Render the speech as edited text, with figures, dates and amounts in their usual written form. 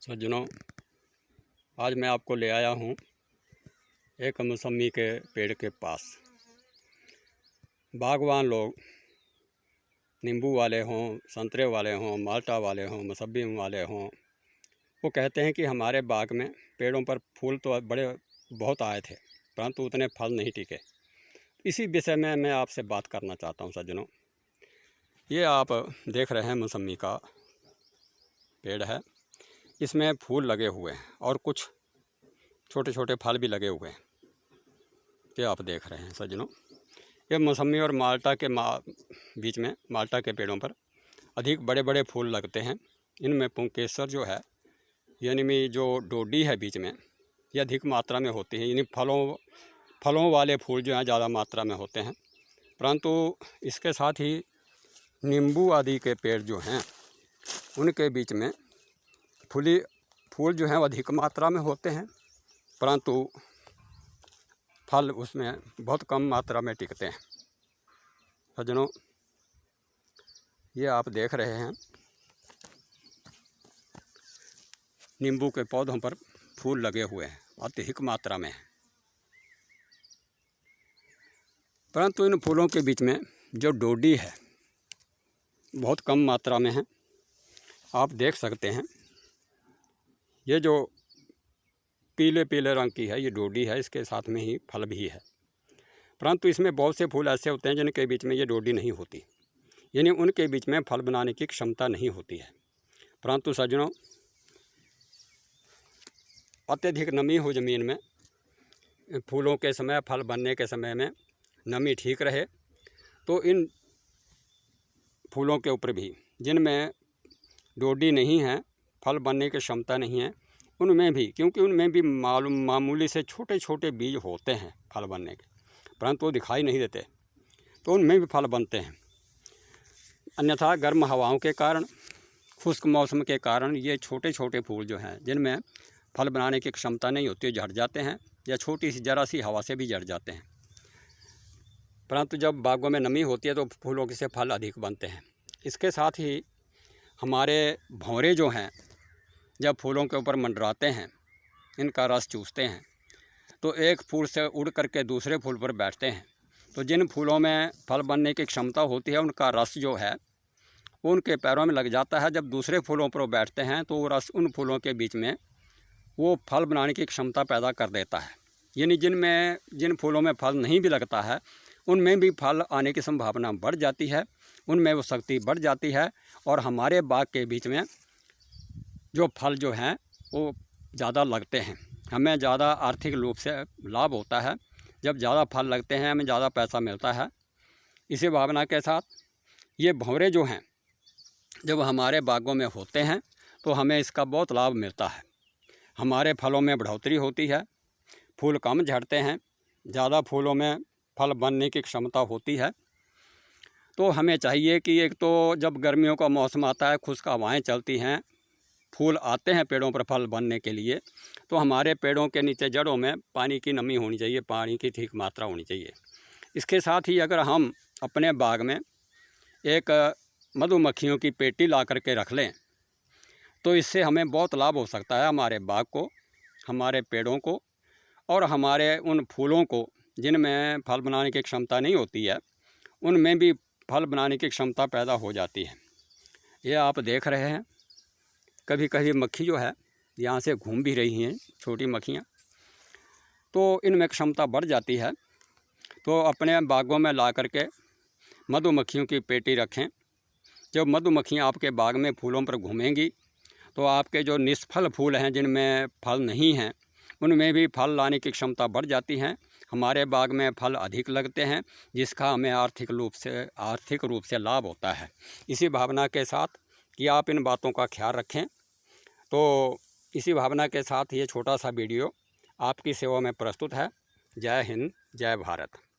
सज्जनों, आज मैं आपको ले आया हूँ एक मौसम्मी के पेड़ के पास। बागवान लोग नींबू वाले हों, संतरे वाले हों, माल्टा वाले हों, मौसम्मी वाले हों, वो कहते हैं कि हमारे बाग में पेड़ों पर फूल तो बहुत आए थे, परंतु उतने फल नहीं टिके। इसी विषय में मैं आपसे बात करना चाहता हूँ। सज्जनों, ये आप देख रहे हैं मौसम्मी का पेड़ है। इसमें फूल लगे हुए हैं और कुछ छोटे छोटे फल भी लगे हुए हैं। ये आप देख रहे हैं सज्जनों, ये मौसम्मी और माल्टा के बीच में, माल्टा के पेड़ों पर अधिक बड़े बड़े फूल लगते हैं। इनमें पुंकेसर जो है, यानी जो डोडी है बीच में, ये अधिक मात्रा में होती है। यानी फलों वाले फूल जो हैं ज़्यादा मात्रा में होते हैं। परंतु इसके साथ ही नींबू आदि के पेड़ जो हैं, उनके बीच में फूल जो हैं वो अधिक मात्रा में होते हैं, परंतु फल उसमें बहुत कम मात्रा में टिकते हैं। सज्जनों, ये आप देख रहे हैं नींबू के पौधों पर फूल लगे हुए हैं, अधिक मात्रा में, परंतु इन फूलों के बीच में जो डोडी है बहुत कम मात्रा में है। आप देख सकते हैं, ये जो पीले पीले रंग की है ये डोडी है, इसके साथ में ही फल भी है। परंतु इसमें बहुत से फूल ऐसे होते हैं जिनके बीच में ये डोडी नहीं होती, यानी उनके बीच में फल बनाने की क्षमता नहीं होती है। परंतु सज्जनों, अत्यधिक नमी हो ज़मीन में, फूलों के समय, फल बनने के समय में नमी ठीक रहे, तो इन फूलों के ऊपर भी जिनमें डोडी नहीं है, फल बनने की क्षमता नहीं है, उनमें भी, क्योंकि उनमें भी मामूली से छोटे छोटे बीज होते हैं फल बनने के, परंतु वो दिखाई नहीं देते, तो उनमें भी फल बनते हैं। अन्यथा गर्म हवाओं के कारण, खुश्क मौसम के कारण ये छोटे छोटे फूल जो हैं जिनमें फल बनाने की क्षमता नहीं होती, झड़ जाते हैं या छोटी सी ज़रा सी हवा से भी झड़ जाते हैं। परंतु जब बागों में नमी होती है तो फूलों से फल अधिक बनते हैं। इसके साथ ही हमारे भंवरे जो हैं, जब फूलों के ऊपर मंडराते हैं, इनका रस चूसते हैं, तो एक फूल से उड़ करके दूसरे फूल पर बैठते हैं। तो जिन फूलों में फल बनने की क्षमता होती है, उनका रस जो है उनके पैरों में लग जाता है। जब दूसरे फूलों पर बैठते हैं तो वो रस उन फूलों के बीच में वो फल बनाने की क्षमता पैदा कर देता है। यानी जिन फूलों में फल नहीं भी लगता है, उनमें भी फल आने की संभावना बढ़ जाती है, उनमें वो शक्ति बढ़ जाती है, और हमारे बाग के बीच में जो फल जो हैं वो ज़्यादा लगते हैं। हमें ज़्यादा आर्थिक रूप से लाभ होता है। जब ज़्यादा फल लगते हैं हमें ज़्यादा पैसा मिलता है। इसी भावना के साथ ये भंवरे जो हैं जब हमारे बागों में होते हैं तो हमें इसका बहुत लाभ मिलता है। हमारे फलों में बढ़ोतरी होती है, फूल कम झड़ते हैं, ज़्यादा फूलों में फल बनने की क्षमता होती है। तो हमें चाहिए कि एक तो जब गर्मियों का मौसम आता है, खुश्क हवाएँ चलती हैं, फूल आते हैं पेड़ों पर फल बनने के लिए, तो हमारे पेड़ों के नीचे जड़ों में पानी की नमी होनी चाहिए, पानी की ठीक मात्रा होनी चाहिए। इसके साथ ही अगर हम अपने बाग में एक मधुमक्खियों की पेटी ला करके रख लें तो इससे हमें बहुत लाभ हो सकता है, हमारे बाग को, हमारे पेड़ों को, और हमारे उन फूलों को जिनमें फल बनाने की क्षमता नहीं होती है, उनमें भी फल बनाने की क्षमता पैदा हो जाती है। ये आप देख रहे हैं, कभी कभी मक्खी जो है यहाँ से घूम भी रही हैं, छोटी मक्खियाँ, तो इनमें क्षमता बढ़ जाती है। तो अपने बागों में ला करके मधुमक्खियों की पेटी रखें। जब मधुमक्खियाँ आपके बाग में फूलों पर घूमेंगी तो आपके जो निष्फल फूल हैं जिनमें फल नहीं हैं, उनमें भी फल लाने की क्षमता बढ़ जाती है। हमारे बाग में फल अधिक लगते हैं, जिसका हमें आर्थिक रूप से लाभ होता है। इसी भावना के साथ कि आप इन बातों का ख्याल रखें, तो इसी भावना के साथ ये छोटा सा वीडियो आपकी सेवा में प्रस्तुत है। जय हिंद, जय भारत।